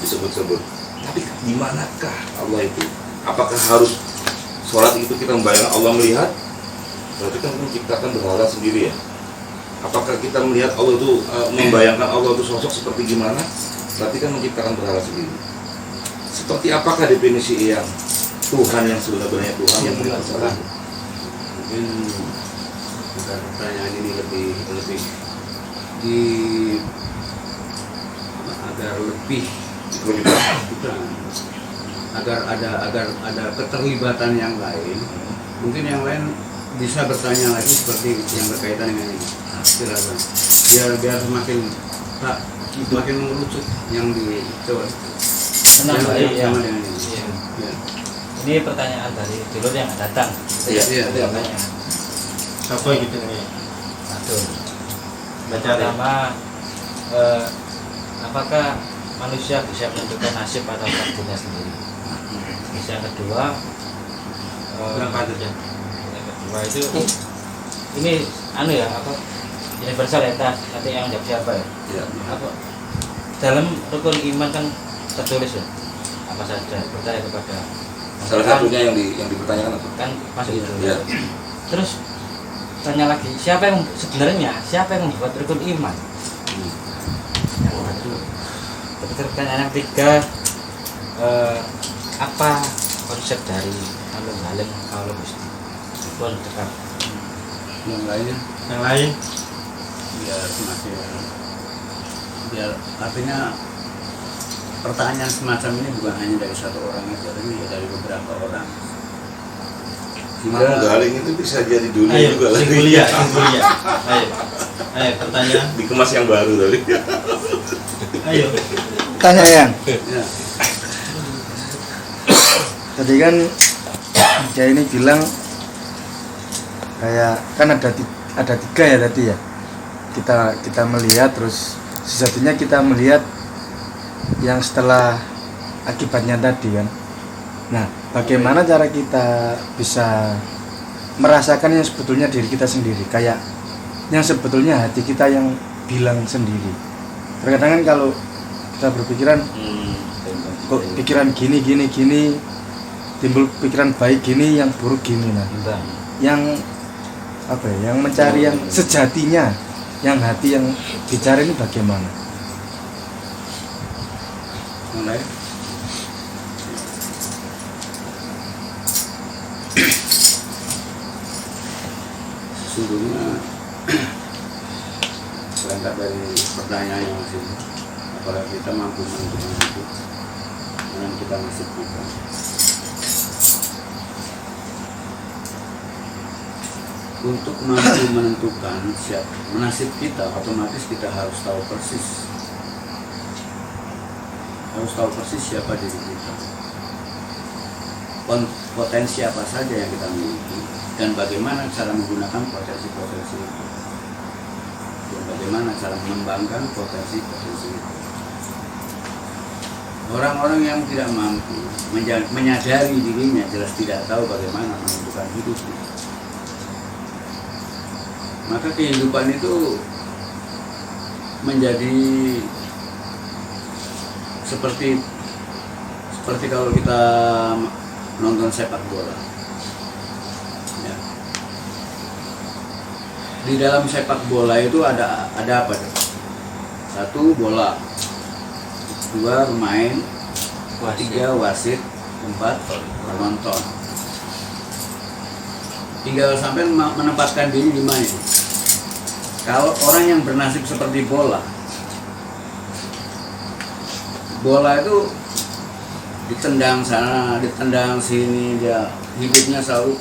disebut-sebut. Tapi di manakah Allah itu? Apakah harus sholat itu kita membayangkan Allah melihat? Berarti kan menciptakan berhala sendiri ya. Apakah kita melihat Allah itu membayangkan Allah itu sosok seperti gimana? Berarti kan menciptakan berhala sendiri. Seperti apakah definisi yang Tuhan yang sebenarnya Tuhan yang bukan salah? Mungkin bukan pertanyaan ini lebih di agar lebih bukan, agar ada keterlibatan yang lain. Mungkin yang lain bisa bertanya lagi seperti yang berkaitan dengan ini. Silakan. Biar semakin mengerucut yang dicoba. Tenang, yang Pak. dengan ini. Iya. Ya. Ini pertanyaan dari dulur yang datang. Iya. Pertanyaan. Apa gitu nih? Aduh. Baca deh. Pertama, apakah manusia bisa menentukan nasib atau takdirnya sendiri? Terus yang kedua, Berapa aja? yang kedua itu ini universalitas, nanti yang jawab siapa ya? Ya. Apa dalam rukun iman kan tertulis ya apa saja percaya kepada Salah satunya yang dipertanyakan apa? kan masuk itu. Ya. Terus tanya lagi, siapa yang membuat rukun iman? Yang kedua. Terus pertanyaan yang ketiga, apa konsep dari alum halim kalau mesti pun dekat. Yang lainnya Yang lain? biar artinya pertanyaan semacam ini bukan hanya dari satu orang aja, tapi dari beberapa orang. Menggaling itu bisa jadi dunia Ayo, juga lagi. singulia. Ayo, pertanyaan. Dikemas yang baru tadi. Ayo. Tanya yang Ya. tadi kan dia ini bilang kayak kan ada tiga ya tadi ya, kita melihat, terus sejatinya kita melihat yang setelah akibatnya tadi kan. Nah, bagaimana cara kita bisa merasakan yang sebetulnya diri kita sendiri, kayak yang sebetulnya hati kita yang bilang sendiri. Terkadang kan kalau kita berpikiran kok pikiran gini, timbul pikiran baik gini, yang buruk gini. Nah, yang apa ya, yang mencari yang sejatinya, yang hati yang bicara ini bagaimana? Yang lain? Sesungguhnya berangkat dari pertanyaan yang masih, apakah kita mampu menentukan itu dengan kita nasib kita. Untuk mampu menentukan nasib kita, otomatis kita harus tahu persis siapa diri kita, potensi apa saja yang kita miliki, dan bagaimana cara menggunakan potensi-potensi itu, dan bagaimana cara mengembangkan potensi-potensi itu. Orang-orang yang tidak mampu menyadari dirinya, jelas tidak tahu bagaimana menentukan hidupnya, maka kehidupan itu menjadi seperti kalau kita nonton sepak bola. Ya. Di dalam sepak bola itu ada apa? Satu, bola. Dua, pemain. Tiga, wasit. Empat, penonton. Tinggal sampai menempatkan diri di mana itu. Kalau orang yang bernasib seperti bola itu ditendang sana, ditendang sini, dia hidupnya selalu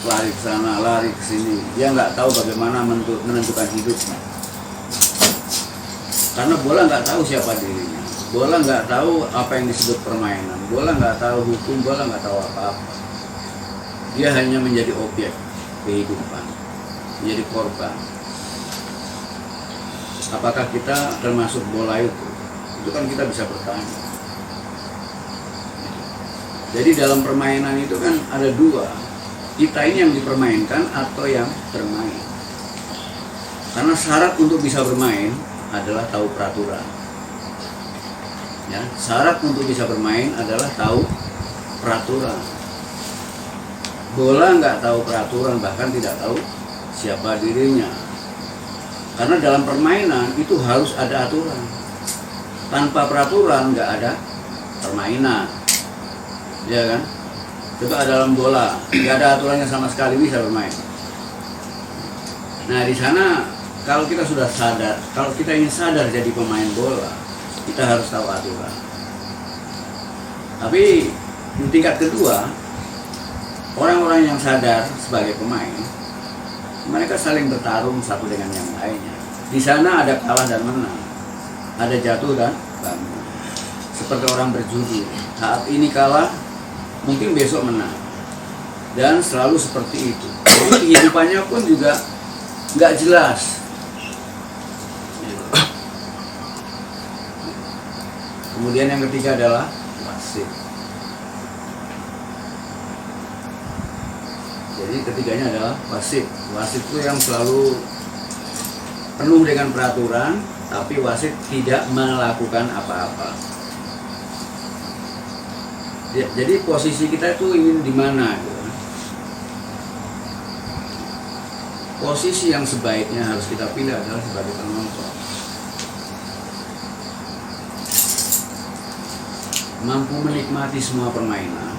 lari ke sana, lari ke sini. Dia nggak tahu bagaimana menentukan hidupnya. Karena bola nggak tahu siapa dirinya. Bola nggak tahu apa yang disebut permainan. Bola nggak tahu hukum, bola nggak tahu apa-apa. Dia hanya menjadi objek kehidupan, menjadi korban. Apakah kita termasuk bola itu? Itu kan kita bisa bertanya. Jadi dalam permainan itu kan ada dua, kita ini yang dipermainkan atau yang bermain. Karena syarat untuk bisa bermain adalah tahu peraturan. Ya, syarat untuk bisa bermain adalah tahu peraturan. Bola nggak tahu peraturan, bahkan tidak tahu siapa dirinya. Karena dalam permainan itu harus ada aturan. Tanpa peraturan nggak ada permainan, ya kan? Coba dalam bola nggak ada aturannya sama sekali, bisa bermain. Nah di sana kalau kita sudah sadar, kalau kita ingin sadar jadi pemain bola, kita harus tahu aturan. Tapi di tingkat kedua, orang-orang yang sadar sebagai pemain, mereka saling bertarung satu dengan yang lainnya. Di sana ada kalah dan menang, ada jatuh dan bangun. Seperti orang berjudi, saat ini kalah, mungkin besok menang, dan selalu seperti itu. Jadi kehidupannya pun juga nggak jelas. Kemudian yang ketiga adalah wasit. Jadi ketiganya adalah wasit. Wasit itu yang selalu penuh dengan peraturan, tapi wasit tidak melakukan apa-apa. Jadi posisi kita itu ingin di mana? Gitu. Posisi yang sebaiknya harus kita pilih adalah sebagai penonton. Mampu menikmati semua permainan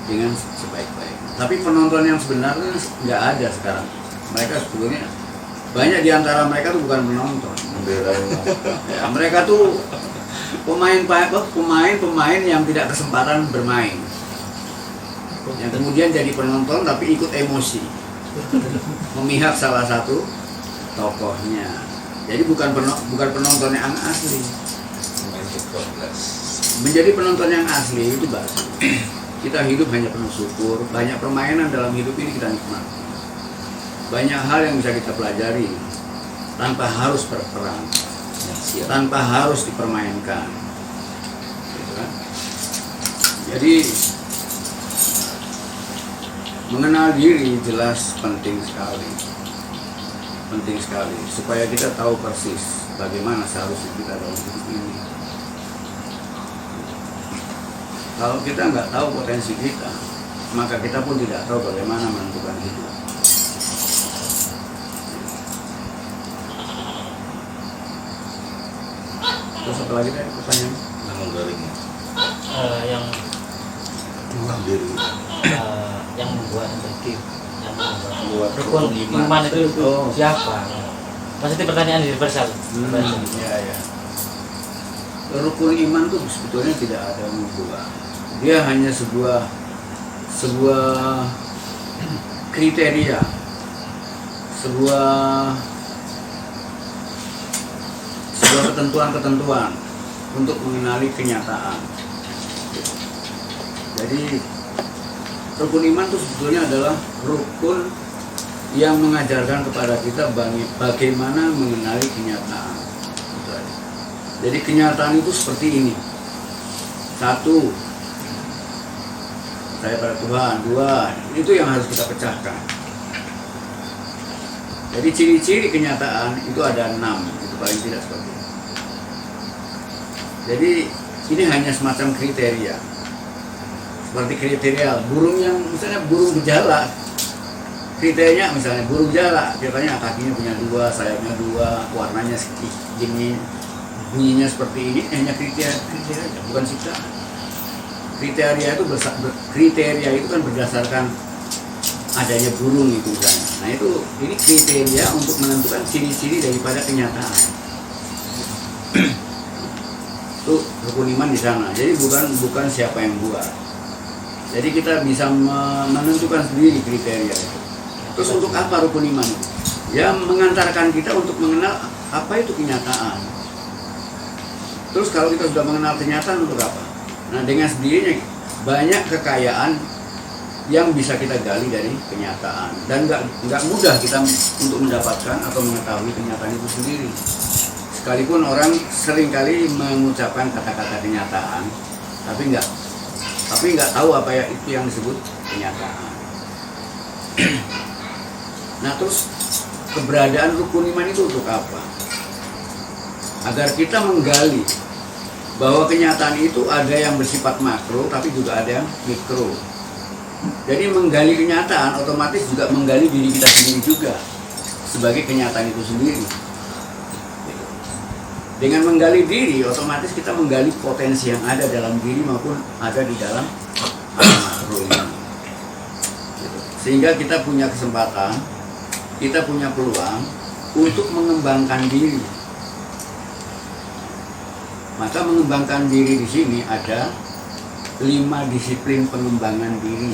dengan sebaik-baiknya. Tapi penonton yang sebenarnya nggak ada sekarang. Mereka sebetulnya banyak di antara mereka tuh bukan penonton. Ya, mereka tuh pemain yang tidak kesempatan bermain. Yang kemudian jadi penonton tapi ikut emosi, memihak salah satu tokohnya. Jadi bukan penonton yang asli. Menjadi penonton yang asli itu bagus. Kita hidup hanya penuh syukur. Banyak permainan dalam hidup ini kita nikmati. Banyak hal yang bisa kita pelajari tanpa harus berperang, tanpa harus dipermainkan. Gitu kan? Jadi mengenal diri jelas penting sekali. Penting sekali supaya kita tahu persis bagaimana seharusnya kita dalam hidup ini. Kalau kita nggak tahu potensi kita, maka kita pun tidak tahu bagaimana menentukan hidup. Terus apa lagi tadi pertanyaan? Menggaringnya. Yang Tuhan diri. yang membuat menjadi yang Buat rukun iman itu siapa? Maksudnya pertanyaan universal. Ya. Rukun iman itu sebetulnya tidak ada yang membuat. Dia hanya sebuah kriteria, sebuah ketentuan-ketentuan untuk mengenali kenyataan. Jadi rukun iman itu sebetulnya adalah rukun yang mengajarkan kepada kita bagaimana mengenali kenyataan. Jadi kenyataan itu seperti ini. 1, saya pada Tuhan. 2, itu yang harus kita pecahkan. Jadi ciri-ciri kenyataan itu ada 6, itu paling tidak seperti itu. Jadi ini hanya semacam kriteria. Seperti kriteria burung yang misalnya burung gejala. Kriterianya misalnya burung gejala, katanya kakinya punya 2, sayapnya 2, warnanya gini, bunyinya seperti ini, hanya kriteria, bukan ciptaan. Kriteria itu kan berdasarkan adanya burung itu kan. Nah ini kriteria untuk menentukan ciri-ciri daripada kenyataan. Itu rukun iman di sana. Jadi bukan siapa yang buat. Jadi kita bisa menentukan sendiri kriteria itu. Terus untuk apa rukun iman itu? Ya mengantarkan kita untuk mengenal apa itu kenyataan. Terus kalau kita sudah mengenal kenyataan untuk apa? Nah dengan sendirinya banyak kekayaan yang bisa kita gali dari kenyataan, dan nggak mudah kita untuk mendapatkan atau mengetahui kenyataan itu sendiri. Sekalipun orang seringkali mengucapkan kata-kata kenyataan, tapi nggak tahu apa ya itu yang disebut kenyataan. Nah terus keberadaan rukun iman itu untuk apa? Agar kita menggali bahwa kenyataan itu ada yang bersifat makro tapi juga ada yang mikro. Jadi menggali kenyataan otomatis juga menggali diri kita sendiri juga sebagai kenyataan itu sendiri. Dengan menggali diri otomatis kita menggali potensi yang ada dalam diri maupun ada di dalam alam makro ini. Sehingga kita punya kesempatan, kita punya peluang untuk mengembangkan diri. Maka mengembangkan diri di sini ada 5 disiplin pengembangan diri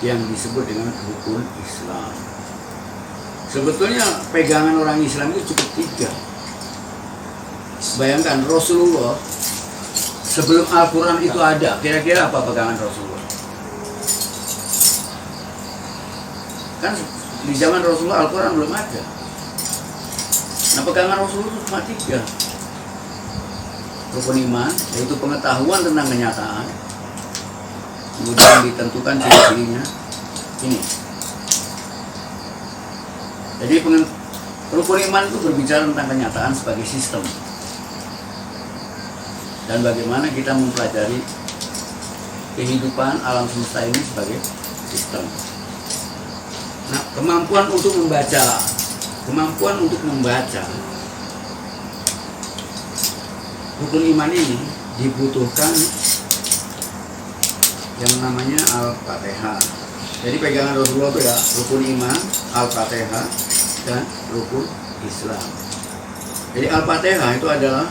yang disebut dengan rukun Islam. Sebetulnya pegangan orang Islam itu cukup 3. Bayangkan Rasulullah sebelum Al-Quran itu ada, kira-kira apa pegangan Rasulullah? Kan di zaman Rasulullah Al-Quran belum ada. Nah pegangan Rasulullah itu cuma 3. Rukun iman, yaitu pengetahuan tentang kenyataan, kemudian ditentukan ciri-cirinya ini. Jadi rukun iman itu berbicara tentang kenyataan sebagai sistem dan bagaimana kita mempelajari kehidupan alam semesta ini sebagai sistem. Nah, kemampuan untuk membaca rukun iman ini dibutuhkan yang namanya Al-Fatihah. Jadi pegangan Rasulullah itu ya rukun iman, Al-Fatihah, dan rukun Islam. Jadi Al-Fatihah itu adalah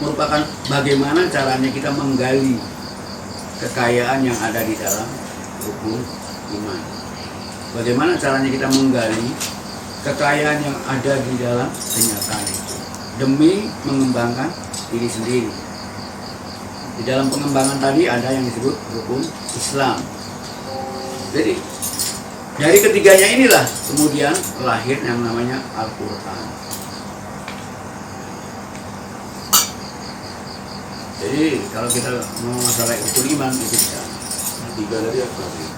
merupakan bagaimana caranya kita menggali kekayaan yang ada di dalam rukun iman. Bagaimana caranya kita menggali kekayaan yang ada di dalam kenyataan itu demi mengembangkan diri sendiri. Di dalam pengembangan tadi ada yang disebut rukun Islam. Jadi dari ketiganya inilah kemudian lahir yang namanya Al-Quran. Jadi kalau kita mau masalah rukun iman itu bisa. 3 tadi apa sih?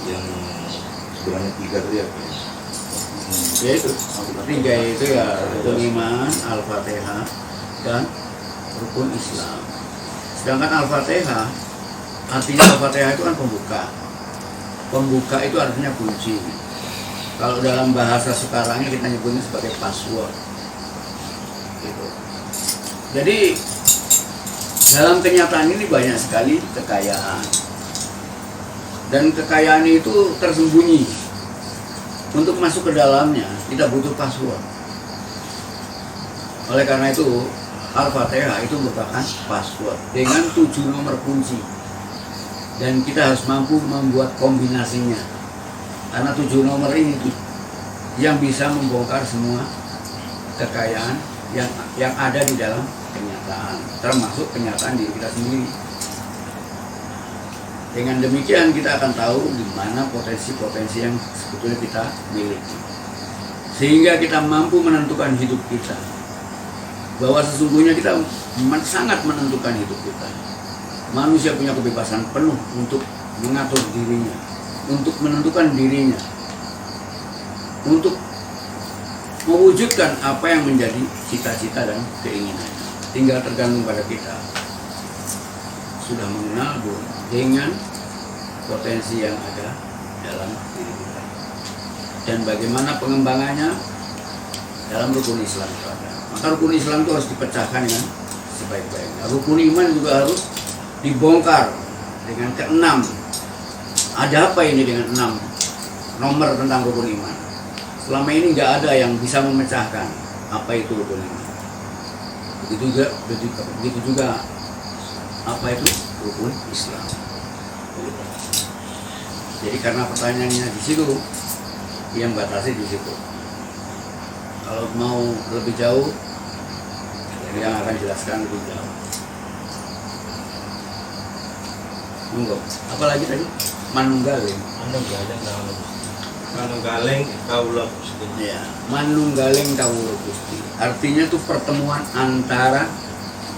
Yang sebenarnya 3 tadi apa? Ya itu 3 itu ya rukun iman, Al-Fatihah, dan rukun Islam. Sedangkan Al-Fatihah artinya Al-Fatihah itu kan pembuka. Pembuka itu artinya kunci. Kalau dalam bahasa sekarangnya kita nyebutnya sebagai password. Gitu. Jadi dalam kenyataan ini banyak sekali kekayaan. Dan kekayaan itu tersembunyi. Untuk masuk ke dalamnya kita butuh password. Oleh karena itu Al-Fatihah itu merupakan password dengan 7 nomor kunci. Dan kita harus mampu membuat kombinasinya. Karena 7 nomor ini yang bisa membongkar semua kekayaan yang ada di dalam kenyataan, termasuk kenyataan diri kita sendiri. Dengan demikian kita akan tahu di mana potensi-potensi yang sebetulnya kita miliki. Sehingga kita mampu menentukan hidup kita. Bahwa sesungguhnya kita sangat menentukan hidup kita. Manusia punya kebebasan penuh untuk mengatur dirinya, untuk menentukan dirinya, untuk mewujudkan apa yang menjadi cita-cita dan keinginan. Tinggal tergantung pada kita. Sudah mengenal belum dengan potensi yang ada dalam diri kita. Dan bagaimana pengembangannya dalam rukun Islam itu ada. Maka rukun Islam itu harus dipecahkan dengan sebaik-baiknya. Rukun iman juga harus dibongkar dengan ke-6. Ada apa ini dengan 6 nomor tentang rukun iman? Selama ini nggak ada yang bisa memecahkan apa itu rukun iman. Begitu juga apa itu rukun Islam. Jadi karena pertanyaannya di situ, yang batasi di situ. Kalau mau lebih jauh, yang akan jelaskan lebih jauh. Monggo. Apa lagi tadi? Manunggaling. Manunggaling kawula Gusti. Ya, manunggaling kawula Gusti. Artinya itu pertemuan antara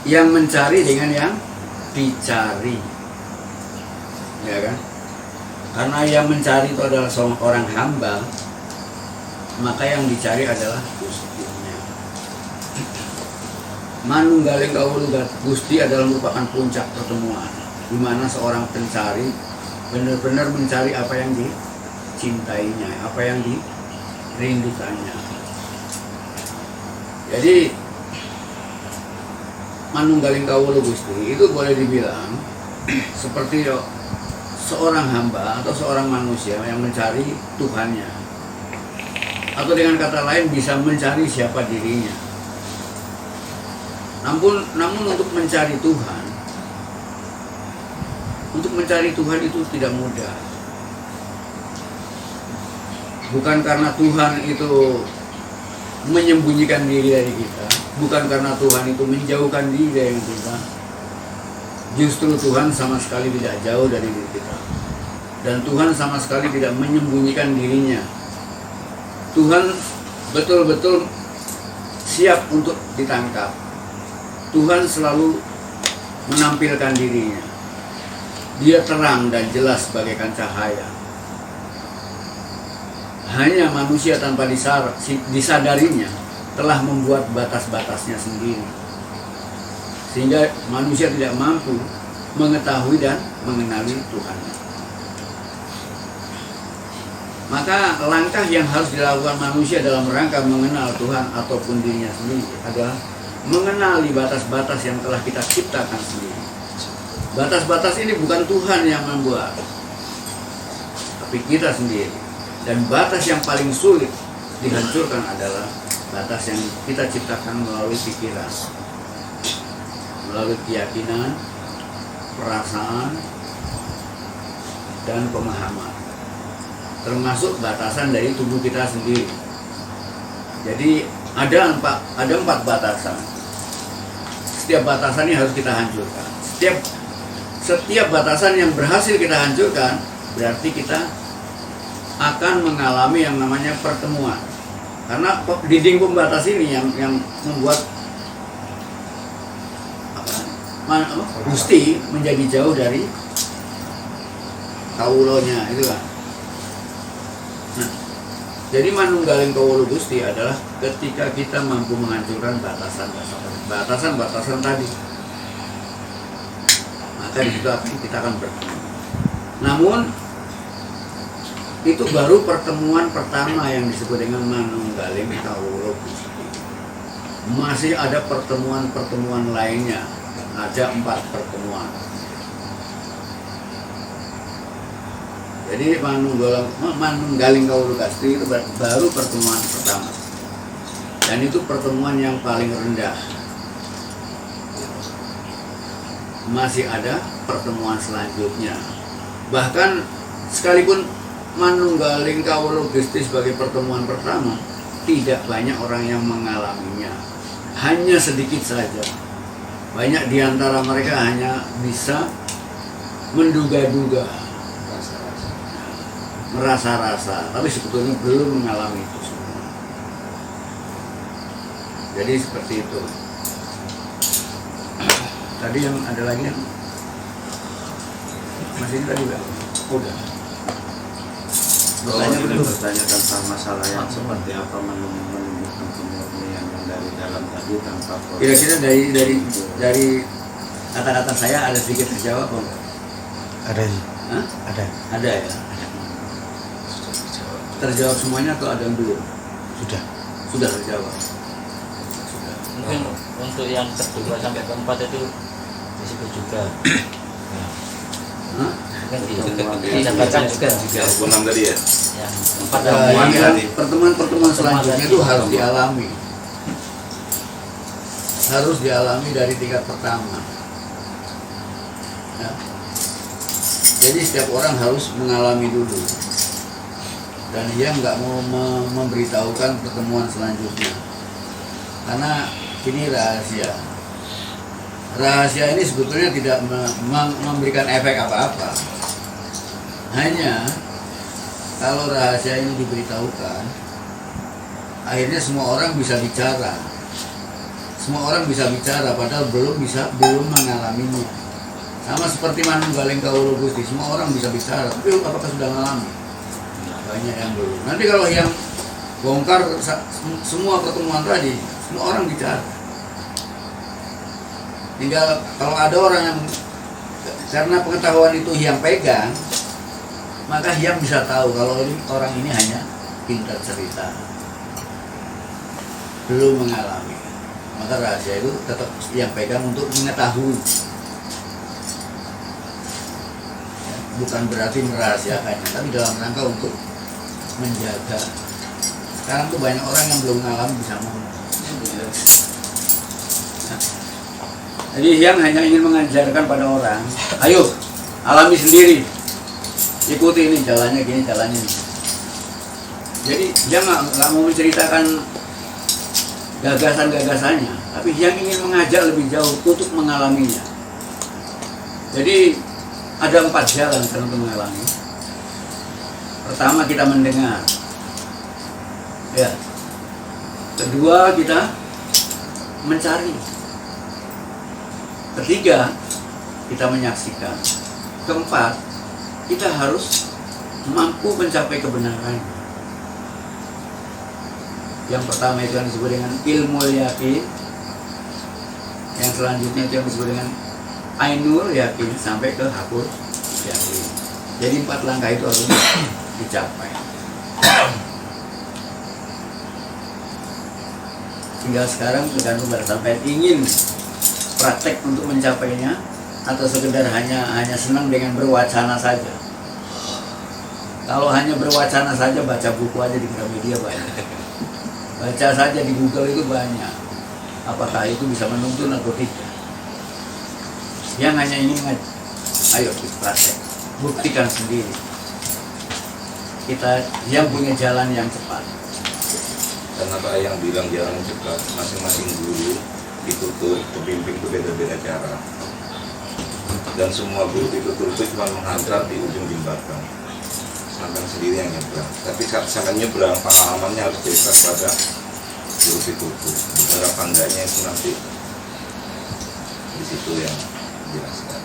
yang mencari dengan yang dicari. Ya kan? Karena yang mencari itu adalah seorang hamba, maka yang dicari adalah Gustinya. manunggaling kawula Gusti adalah merupakan puncak pertemuan, di mana seorang pencari benar-benar mencari apa yang dicintainya, apa yang dirindukannya. Jadi manunggaling kawula Gusti itu boleh dibilang seperti seorang hamba atau seorang manusia yang mencari Tuhannya, atau dengan kata lain bisa mencari siapa dirinya. Namun untuk mencari Tuhan itu tidak mudah. Bukan karena Tuhan itu menyembunyikan diri dari kita, bukan karena Tuhan itu menjauhkan diri dari kita. Justru Tuhan sama sekali tidak jauh dari diri kita, dan Tuhan sama sekali tidak menyembunyikan dirinya. Tuhan betul-betul siap untuk ditangkap. Tuhan selalu menampilkan dirinya. Dia terang dan jelas bagaikan cahaya. Hanya manusia tanpa disadarinya telah membuat batas-batasnya sendiri, sehingga manusia tidak mampu mengetahui dan mengenali Tuhan. Maka langkah yang harus dilakukan manusia dalam rangka mengenal Tuhan ataupun dirinya sendiri adalah mengenali batas-batas yang telah kita ciptakan sendiri. Batas-batas ini bukan Tuhan yang membuat, tapi kita sendiri. Dan batas yang paling sulit dihancurkan adalah batas yang kita ciptakan melalui pikiran, melalui keyakinan, perasaan, dan pemahaman, termasuk batasan dari tubuh kita sendiri. Jadi ada empat batasan. Setiap batasan ini harus kita hancurkan. Setiap batasan yang berhasil kita hancurkan, berarti kita akan mengalami yang namanya pertemuan. Karena dinding pembatas ini yang membuat Gusti menjadi jauh dari kawulonya, itu kan. Nah, jadi manunggaling kawulo Gusti adalah ketika kita mampu menghancurkan batasan-batasan tadi, maka di situ kita akan bertemu. Namun itu baru pertemuan pertama yang disebut dengan manunggaling kawulo Gusti. Masih ada pertemuan-pertemuan lainnya, ada 4 pertemuan. Jadi manunggaling kawulo Gusti itu baru pertemuan pertama, dan itu pertemuan yang paling rendah. Masih ada pertemuan selanjutnya. Bahkan sekalipun manunggaling kawulo Gusti sebagai pertemuan pertama, tidak banyak orang yang mengalaminya, hanya sedikit saja. Banyak di antara mereka hanya bisa menduga-duga, merasa-rasa, tapi sebetulnya belum mengalami itu semua. Jadi seperti itu. Tadi yang ada lagi yang masih tadi Pak? Udah. Bertanya tentang masalah yang seperti apa menunjukkan kemurnian yang dari dalam tadi tanpa proses. Kira-kira dari kata-kata saya ada sedikit terjawab Bang? Ada sih. Hah? Ada ya? Terjawab semuanya atau ada yang belum? Sudah terjawab. Mungkin untuk yang kedua sampai keempat itu disebut juga. Hah? Disampaikan juga. Yang tadi ya. Yang Pertemuan selanjutnya itu harus dialami. Harus dialami dari tingkat pertama. Ya. Jadi setiap orang harus mengalami dulu. Dan dia nggak mau memberitahukan pertemuan selanjutnya. Karena ini rahasia. Rahasia ini sebetulnya tidak memberikan efek apa-apa. Hanya kalau rahasia ini diberitahukan, akhirnya semua orang bisa bicara. Semua orang bisa bicara padahal belum mengalaminya. Sama seperti manunggaling kawulo Gusti, semua orang bisa bicara, tapi apakah sudah mengalami? Banyak yang belum. Nanti kalau yang bongkar semua pertemuan tadi, semua orang bicara. Tinggal kalau ada orang yang karena pengetahuan itu Hyang pegang, maka Hyang bisa tahu kalau orang ini hanya pintar cerita, belum mengalami. Maka rahasia itu tetap Hyang pegang untuk mengetahui. Ya, bukan berarti merahasiakannya, tapi dalam rangka untuk menjaga. Sekarang tuh banyak orang yang belum mengalami bisa ngomong. Jadi Hyang hanya ingin mengajarkan pada orang, ayo alami sendiri, ikuti ini jalannya gini, jalannya ini. Jadi dia nggak mau menceritakan gagasan-gagasannya, tapi Hyang ingin mengajak lebih jauh untuk mengalaminya. Jadi ada 4 jalan untuk mengalami. Pertama kita mendengar, ya. Kedua kita mencari. Ketiga, kita menyaksikan. Keempat, kita harus mampu mencapai kebenaran. Yang pertama itu yang disebut dengan ilmu yakin. Yang selanjutnya itu yang disebut dengan ainul yakin sampai ke hakul yakin. Jadi 4 langkah itu harus dicapai. Tinggal sekarang tergantung pada sampai ingin praktek untuk mencapainya atau sekedar hanya senang dengan berwacana saja. Kalau hanya berwacana saja, baca buku aja di Gramedia banyak, baca saja di Google itu banyak. Apakah itu bisa menuntun atau tidak? Yang hanya ini ayo kita praktek, buktikan sendiri. Kita yang punya jalan yang cepat. Karena Pak yang bilang jalan cepat, masing-masing guru ditutur, pembimbing itu beda-beda cara. Dan semua guru ditutur itu cuma menghantar di ujung jembatan. Sampai sendiri yang nyebrang. Tapi saat sampai nyebrang, pengalamannya harus cerita pada guru ditutur. Benar apa enggaknya itu nanti di situ yang dijelaskan.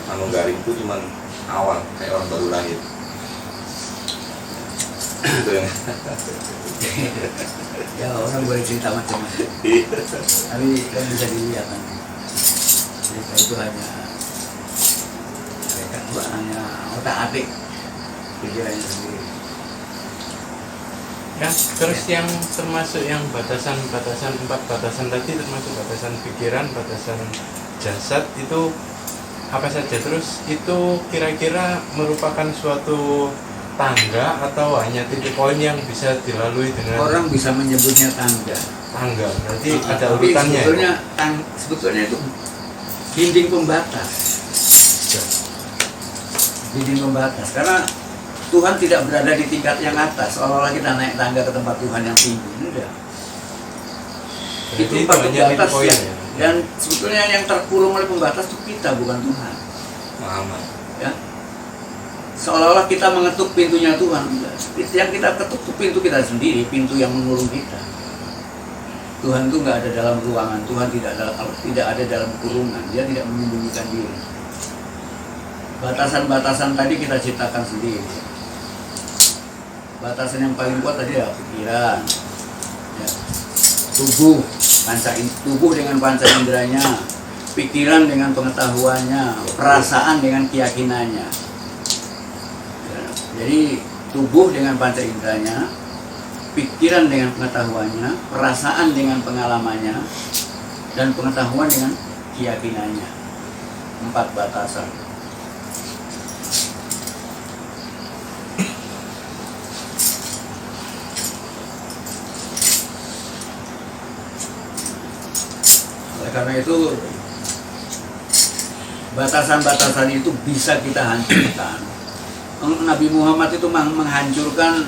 Manunggaling itu cuma awal, kayak orang baru lahir. Itu yang Ya orang boleh cerita macam-macam, tapi kan bisa dilihat nanti. Cerita itu hanya mereka hanya otak-atik pikirannya sendiri. Ya, terus yang termasuk yang batasan-batasan 4 batasan tadi termasuk batasan pikiran, batasan jasad itu apa saja? Terus itu kira-kira merupakan suatu tangga atau hanya titik poin yang bisa dilalui dengan Orang bisa menyebutnya tangga. berarti ada Tapi urutannya. sebetulnya itu dinding pembatas. Dinding pembatas. Karena Tuhan tidak berada di tingkat yang atas, seolah-olah kita naik tangga ke tempat Tuhan yang tinggi. Enggak. Itu Berarti tempat hanya pembatas titik poin ya. ya. Dan sebetulnya yang terkurung oleh pembatas itu kita, bukan Tuhan. Muhammad. Ya. Seolah-olah kita mengetuk pintunya Tuhan. Yang kita ketuk itu pintu kita sendiri, pintu yang mengurung kita. Tuhan itu nggak ada dalam ruangan, Tuhan tidak ada dalam kurungan, Dia tidak menyembunyikan diri. Batasan-batasan tadi kita ciptakan sendiri. Batasan yang paling kuat tadi ya pikiran, ya. Tubuh dengan panca inderanya, pikiran dengan pengetahuannya, perasaan dengan keyakinannya. Jadi tubuh dengan panca inderanya, pikiran dengan pengetahuannya, perasaan dengan pengalamannya, dan pengetahuan dengan keyakinannya. 4 batasan. Oleh karena itu, batasan-batasan itu bisa kita hancurkan. Nabi Muhammad itu menghancurkan